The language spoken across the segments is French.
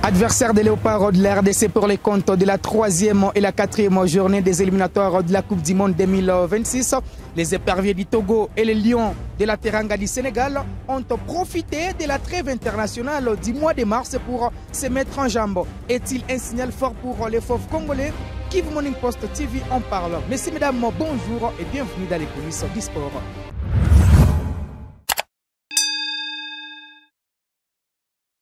Adversaire des Léopards de la RDC pour les comptes de la 3e et la 4e journée des éliminatoires de la Coupe du Monde 2026. Les éperviers du Togo et les Lions de la Teranga du Sénégal ont profité de la trêve internationale du mois de mars pour se mettre en jambes. Est-il un signal fort pour les fauves congolais? Kivu Morning Post TV en parle. Messieurs, mesdames, bonjour et bienvenue dans les coulisses du sport.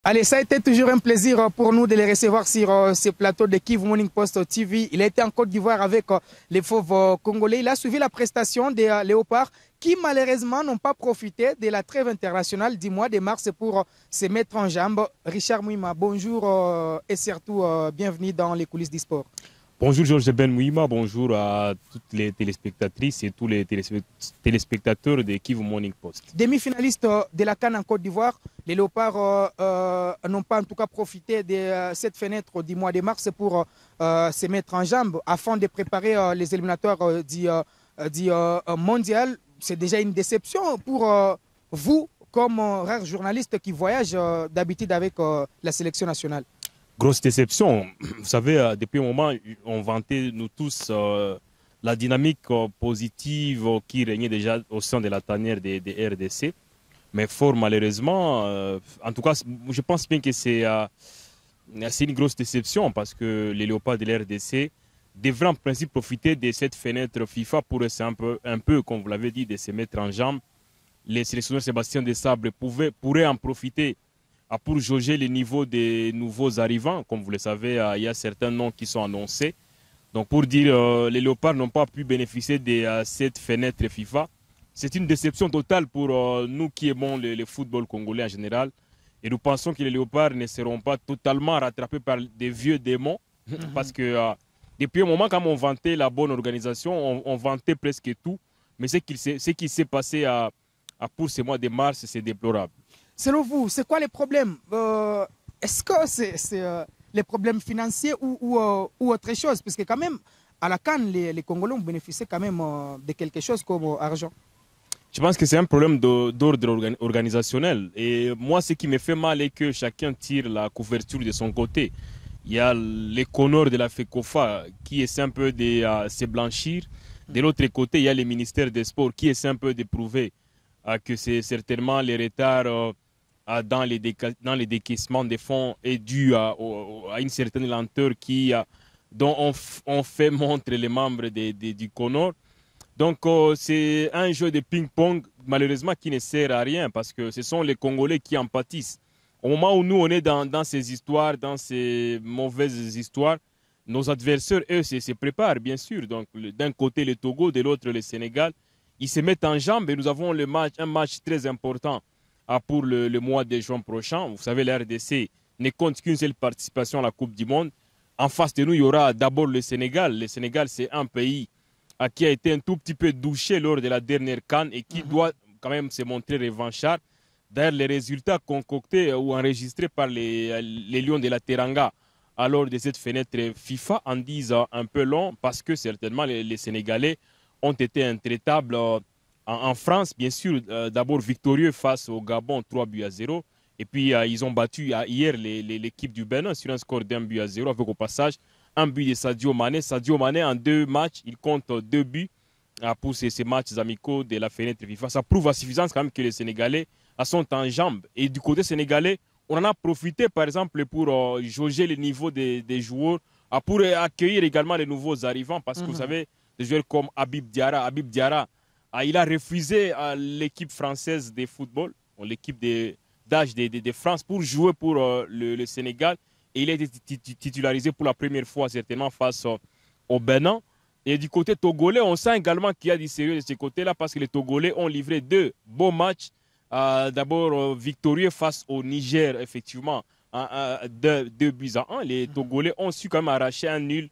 Allez, ça a été toujours un plaisir pour nous de les recevoir sur ce plateau de Kivu Morning Post TV. Il a été en Côte d'Ivoire avec les fauves congolais. Il a suivi la prestation des Léopards qui malheureusement n'ont pas profité de la trêve internationale du mois de mars pour se mettre en jambes. Richard Mouima, bonjour et surtout bienvenue dans les coulisses du sport. Bonjour Georges Ben Mouima, bonjour à toutes les téléspectatrices et tous les téléspectateurs de Kivu Morning Post. Demi-finaliste de la CAN en Côte d'Ivoire, les Léopards n'ont pas en tout cas profité de cette fenêtre du mois de mars pour se mettre en jambes afin de préparer les éliminatoires du mondial. C'est déjà une déception pour vous comme rare journaliste qui voyage d'habitude avec la sélection nationale. Grosse déception. Vous savez, depuis un moment, on vantait nous tous la dynamique positive qui régnait déjà au sein de la tanière des RDC. Mais fort malheureusement, en tout cas, je pense bien que c'est une grosse déception parce que les Léopards de la RDC devraient en principe profiter de cette fenêtre FIFA pour essayer un peu, comme vous l'avez dit, de se mettre en jambe. Les sélectionneurs Sébastien Desabre pourraient en profiter pour jauger le niveau des nouveaux arrivants. Comme vous le savez, il y a certains noms qui sont annoncés. Donc pour dire, les Léopards n'ont pas pu bénéficier de cette fenêtre FIFA. C'est une déception totale pour nous qui aimons le football congolais en général. Et nous pensons que les Léopards ne seront pas totalement rattrapés par des vieux démons. Parce que depuis un moment, quand on vantait la bonne organisation, on vantait presque tout. Mais ce qui s'est passé pour ce mois de mars, c'est déplorable. Selon vous, c'est quoi les problèmes? Est-ce que c'est les problèmes financiers ou autre chose? Parce que quand même, à la CAN, les Congolais ont bénéficié quand même de quelque chose comme argent. Je pense que c'est un problème d'ordre organisationnel. Et moi, ce qui me fait mal est que chacun tire la couverture de son côté. Il y a les connors de la FECOFA qui essaient un peu de se blanchir. De l'autre côté, il y a les ministères des Sports qui essaient un peu de prouver que c'est certainement les retards dans les décaissements des fonds est dû à une certaine lenteur dont on fait montre les membres du CONOR. Donc c'est un jeu de ping-pong malheureusement qui ne sert à rien parce que ce sont les Congolais qui en pâtissent. Au moment où nous on est dans ces histoires, dans ces mauvaises histoires, nos adversaires, eux, se préparent bien sûr. Donc d'un côté le Togo, de l'autre le Sénégal. Ils se mettent en jambes et nous avons un match très important pour le mois de juin prochain. Vous savez, la RDC ne compte qu'une seule participation à la Coupe du Monde. En face de nous, il y aura d'abord le Sénégal. Le Sénégal, c'est un pays qui a été un tout petit peu douché lors de la dernière CAN et qui doit quand même se montrer revanchard. D'ailleurs, les résultats concoctés ou enregistrés par les Lions de la Teranga lors de cette fenêtre FIFA en disent un peu long parce que certainement les Sénégalais ont été intraitables en France, bien sûr, d'abord victorieux face au Gabon 3-0. Et puis ils ont battu hier l'équipe du Bénin sur un score d'1-0 avec au passage un but de Sadio Mané. Sadio Mané en 2 matchs, il compte 2 buts pour ces matchs amicaux de la fenêtre FIFA. Ça prouve à suffisance quand même que les Sénégalais sont en jambes. Et du côté sénégalais, on en a profité par exemple pour jauger le niveau des joueurs, pour accueillir également les nouveaux arrivants parce que vous savez, des joueurs comme Habib Diarra, il a refusé l'équipe française de football, l'équipe d'âge de France, pour jouer pour le Sénégal. Et il a été titularisé pour la première fois, certainement, face au Bénin. Et du côté togolais, on sent également qu'il y a du sérieux de ce côté-là parce que les Togolais ont livré 2 beaux matchs. D'abord, victorieux face au Niger, effectivement, 2-1. Les Togolais ont su quand même arracher un nul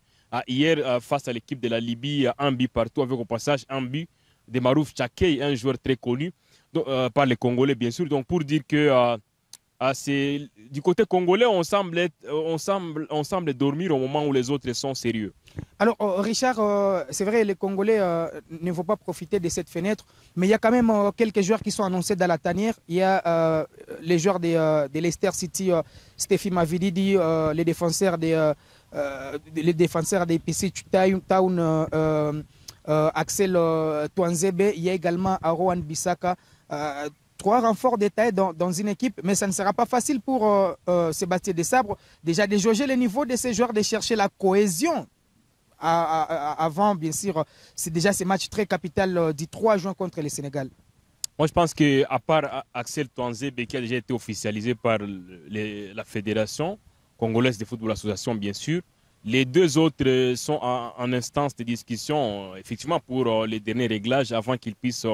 hier face à l'équipe de la Libye, 1 but partout, avec au passage un but de Marouf Tchakey, un joueur très connu par les Congolais, bien sûr. Donc, pour dire que du côté congolais, on semble dormir au moment où les autres sont sérieux. Alors, Richard, c'est vrai, les Congolais ne vont pas profiter de cette fenêtre, mais il y a quand même quelques joueurs qui sont annoncés dans la tanière. Il y a les joueurs de Leicester City, Stéphie Mavididi, les défenseurs des PC Town, Axel Twanzebe. Il y a également Aroan Bissaka. Trois renforts de taille dans une équipe, mais ça ne sera pas facile pour Sébastien Desabre. Déjà de jauger le niveau de ces joueurs, de chercher la cohésion. Avant, bien sûr, c'est déjà ce match très capital du 3 juin contre le Sénégal. Moi, je pense qu'à part Axel Twanzebe, qui a déjà été officialisé par la Fédération congolaise de football association, bien sûr, les deux autres sont en instance de discussion, effectivement, pour les derniers réglages avant qu'ils puissent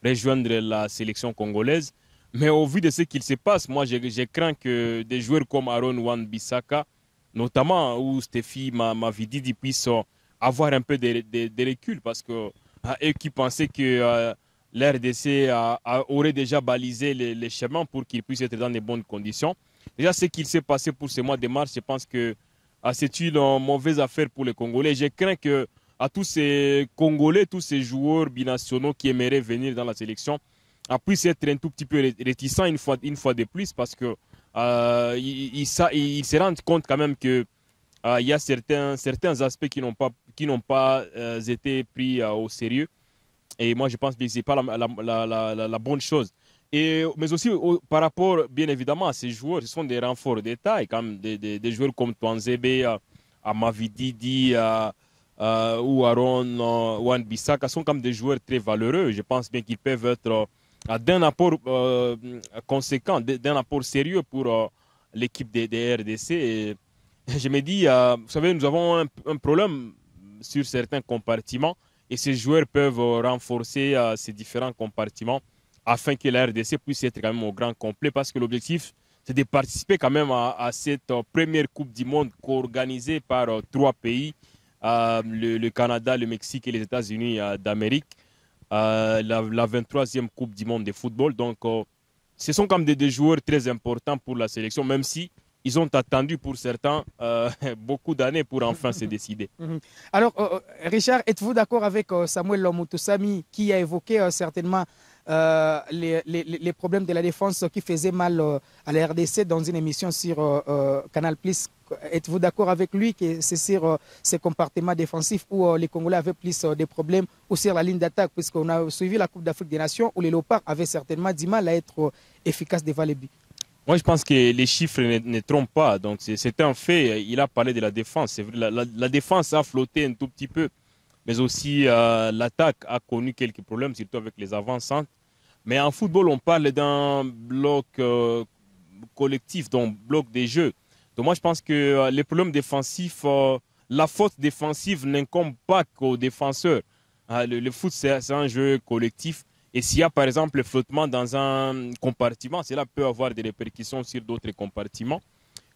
rejoindre la sélection congolaise. Mais au vu de ce qu'il se passe, moi, je crains que des joueurs comme Aaron Wan-Bissaka, notamment où Stéphie Mavididi puisse avoir un peu de recul, parce que eux qui pensaient que l'RDC aurait déjà balisé les chemins pour qu'ils puissent être dans de bonnes conditions. Déjà, ce qu'il s'est passé pour ce mois de mars, je pense que c'est une mauvaise affaire pour les Congolais. Je crains que à tous ces Congolais, tous ces joueurs binationaux qui aimeraient venir dans la sélection, puissent être un tout petit peu réticents une fois de plus, parce que ils se rendent compte quand même que il y a certains aspects qui n'ont pas été pris au sérieux. Et moi, je pense que ce n'est pas la bonne chose. Mais aussi, par rapport, bien évidemment, à ces joueurs, ce sont des renforts de taille, comme des joueurs comme Twanzebe, Mavididi, ou Aaron Wan-Bissaka sont comme des joueurs très valeureux. Je pense bien qu'ils peuvent être d'un apport conséquent, d'un apport sérieux pour l'équipe des RDC. Et je me dis, vous savez, nous avons un problème sur certains compartiments et ces joueurs peuvent renforcer ces différents compartiments afin que la RDC puisse être quand même au grand complet, parce que l'objectif, c'est de participer quand même à cette première Coupe du Monde organisée par trois pays, le Canada, le Mexique et les États-Unis d'Amérique, la 23e Coupe du Monde de football. Donc, ce sont comme des joueurs très importants pour la sélection, même si ils ont attendu pour certains beaucoup d'années pour enfin se décider. Alors, Richard, êtes-vous d'accord avec Samuel Moutoussamy qui a évoqué certainement les problèmes de la défense qui faisaient mal à la RDC dans une émission sur Canal+. Êtes-vous d'accord avec lui que c'est sur ces compartiments défensifs où les Congolais avaient plus de problèmes, ou sur la ligne d'attaque, puisqu'on a suivi la Coupe d'Afrique des Nations où les Léopards avaient certainement du mal à être efficaces devant les buts? Moi, je pense que les chiffres ne trompent pas. Donc, c'est un fait. Il a parlé de la défense. La défense a flotté un tout petit peu, mais aussi l'attaque a connu quelques problèmes, surtout avec les avant-centres. Mais en football, on parle d'un bloc collectif, d'un bloc des jeux. Donc moi, je pense que les problèmes défensifs, la faute défensive n'incombe pas qu'aux défenseurs. Le foot, c'est un jeu collectif. Et s'il y a par exemple le flottement dans un compartiment, cela peut avoir des répercussions sur d'autres compartiments.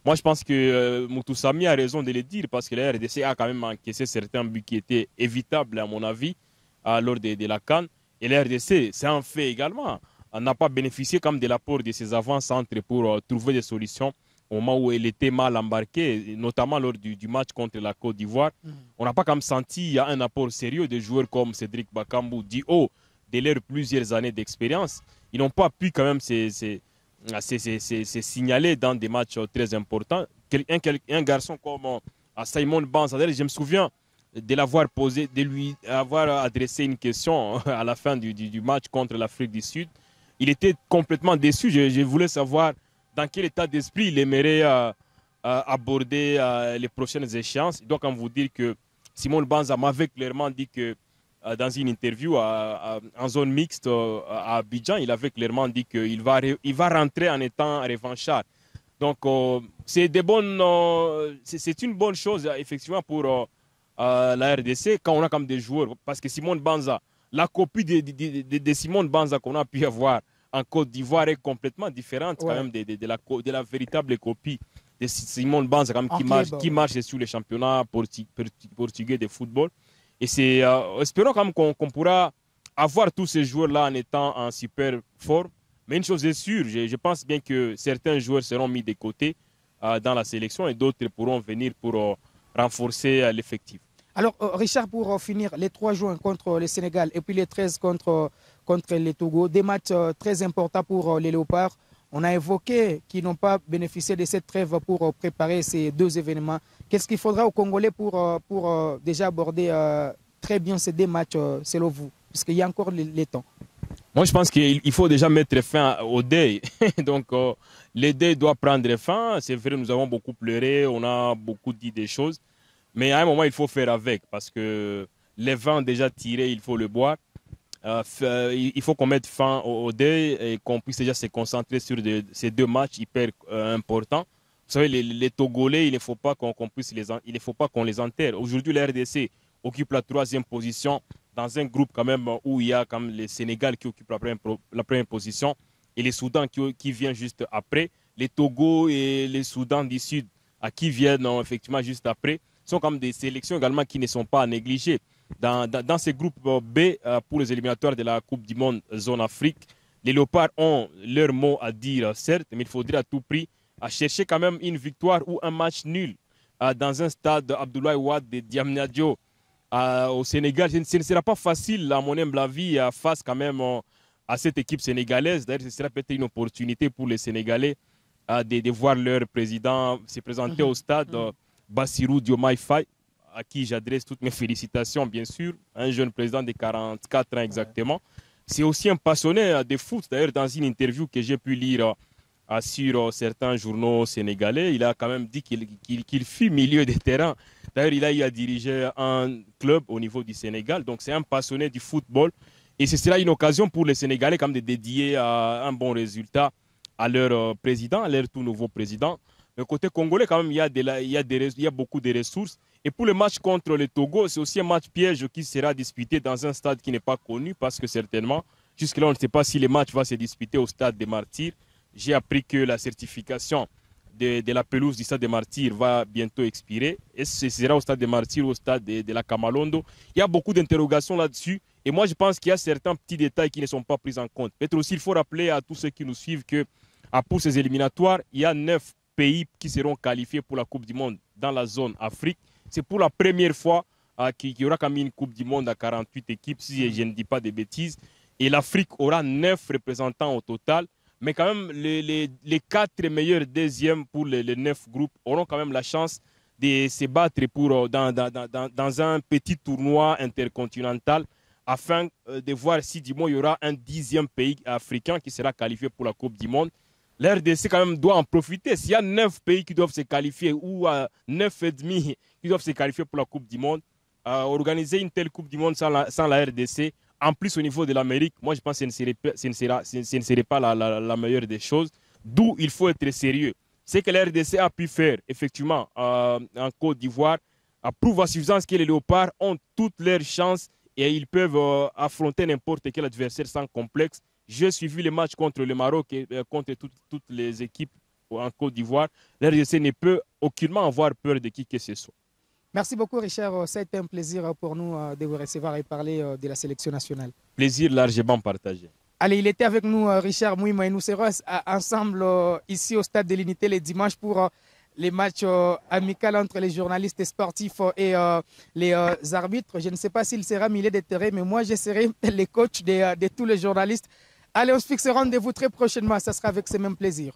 Moi, je pense que Moutoussamy a raison de le dire, parce que la RDC a quand même encaissé certains buts qui étaient évitables, à mon avis, lors de la CAN. Et la RDC, c'est un fait également, n'a pas bénéficié comme de l'apport de ses avant-centres pour trouver des solutions au moment où elle était mal embarquée, notamment lors du match contre la Côte d'Ivoire. On n'a pas comme senti un apport sérieux de joueurs comme Cédric Bakambu, du haut de leurs plusieurs années d'expérience. Ils n'ont pas pu quand même se signaler dans des matchs très importants. Un garçon comme Simon Banza, je me souviens de l'avoir posé, de lui avoir adressé une question à la fin du match contre l'Afrique du Sud. Il était complètement déçu. Je voulais savoir dans quel état d'esprit il aimerait aborder les prochaines échéances. Il doit quand même vous dire que Simon Banza m'avait clairement dit que dans une interview en zone mixte à Abidjan, il avait clairement dit qu'il va rentrer en étant revanchard. Donc c'est une bonne chose effectivement pour la RDC quand on a comme des joueurs, parce que Simon Banza, la copie de Simon Banza qu'on a pu avoir en Côte d'Ivoire est complètement différente quand même de la véritable copie de Simon Banza qui marche sur les championnats portugais de football. Et espérons quand même qu'on pourra avoir tous ces joueurs-là en étant en super forme, Mais une chose est sûre, je pense bien que certains joueurs seront mis de côté dans la sélection et d'autres pourront venir pour renforcer l'effectif. Alors, Richard, pour finir, les 3 juin contre le Sénégal et puis les 13 contre le Togo, des matchs très importants pour les Léopards. On a évoqué qu'ils n'ont pas bénéficié de cette trêve pour préparer ces 2 événements. Qu'est-ce qu'il faudra aux Congolais pour déjà aborder très bien ces 2 matchs, selon vous? Puisqu'il y a encore les temps. Moi, je pense qu'il faut déjà mettre fin au deuil. Donc, le deuil doit prendre fin. C'est vrai, nous avons beaucoup pleuré, on a beaucoup dit des choses. Mais à un moment, il faut faire avec parce que les vents déjà tirés, il faut le boire. Il faut qu'on mette fin au deuil et qu'on puisse déjà se concentrer sur ces 2 matchs hyper importants. Vous savez, les Togolais, il ne faut pas qu'on les enterre. Aujourd'hui, la RDC occupe la 3e position dans un groupe quand même où il y a comme le Sénégal qui occupe la première position et les Soudans qui viennent juste après. Les Togo et les Soudans du Sud qui viennent effectivement juste après sont comme des sélections également qui ne sont pas à négliger. Dans ces groupes B, pour les éliminatoires de la Coupe du Monde zone Afrique, les Léopards ont leur mot à dire, certes, mais il faudrait à tout prix chercher quand même une victoire ou un match nul dans un stade Abdoulaye Wade de Diamniadio au Sénégal. Ce ne sera pas facile, à mon humble avis, face quand même à cette équipe sénégalaise. D'ailleurs, ce sera peut-être une opportunité pour les Sénégalais de voir leur président se présenter au stade. Bassirou Diomaye Faye, à qui j'adresse toutes mes félicitations, bien sûr, un jeune président de 44 ans exactement. C'est aussi un passionné de foot. D'ailleurs, dans une interview que j'ai pu lire sur certains journaux sénégalais, il a quand même dit qu'il fut milieu de terrain. D'ailleurs, il a eu à diriger un club au niveau du Sénégal. Donc, c'est un passionné du football. Et ce sera une occasion pour les Sénégalais comme de dédier un bon résultat à leur président, à leur tout nouveau président. Le côté congolais, quand même, il y a beaucoup de ressources. Et pour le match contre le Togo, c'est aussi un match piège qui sera disputé dans un stade qui n'est pas connu parce que certainement, jusque-là, on ne sait pas si le match va se disputer au stade des Martyrs. J'ai appris que la certification de la pelouse du stade des Martyrs va bientôt expirer. Et ce sera au stade des Martyrs ou au stade de la Kamalondo. Il y a beaucoup d'interrogations là-dessus. Et moi, je pense qu'il y a certains petits détails qui ne sont pas pris en compte. Peut-être aussi, il faut rappeler à tous ceux qui nous suivent que pour ces éliminatoires, il y a 9 pays qui seront qualifiés pour la Coupe du Monde dans la zone Afrique. C'est pour la première fois qu'il y aura quand même une Coupe du Monde à 48 équipes, si je ne dis pas de bêtises. Et l'Afrique aura 9 représentants au total. Mais quand même, les 4 meilleurs deuxièmes pour les 9 groupes auront quand même la chance de se battre dans un petit tournoi intercontinental afin de voir si du moins il y aura un 10e pays africain qui sera qualifié pour la Coupe du Monde. L'RDC quand même doit en profiter. S'il y a 9 pays qui doivent se qualifier ou 9,5 qui doivent se qualifier pour la Coupe du Monde, organiser une telle Coupe du Monde sans la RDC, en plus au niveau de l'Amérique, moi je pense que ce ne serait pas la meilleure des choses. D'où il faut être sérieux. Ce que la RDC a pu faire effectivement en Côte d'Ivoire prouve à suffisance que les Léopards ont toutes leurs chances et ils peuvent affronter n'importe quel adversaire sans complexe. J'ai suivi les matchs contre le Maroc et contre toutes les équipes en Côte d'Ivoire. La RDC ne peut aucunement avoir peur de qui que ce soit. Merci beaucoup, Richard. Ça a été un plaisir pour nous de vous recevoir et parler de la sélection nationale. Plaisir largement partagé. Allez, il était avec nous, Richard Mouima, et nous serons ensemble ici au Stade de l'Unité les dimanches pour les matchs amicaux entre les journalistes sportifs et les arbitres. Je ne sais pas s'il sera milieu de terrain, mais moi, je serai le coach de tous les journalistes. Allez, on se fixe rendez-vous très prochainement. Ça sera avec ce même plaisir.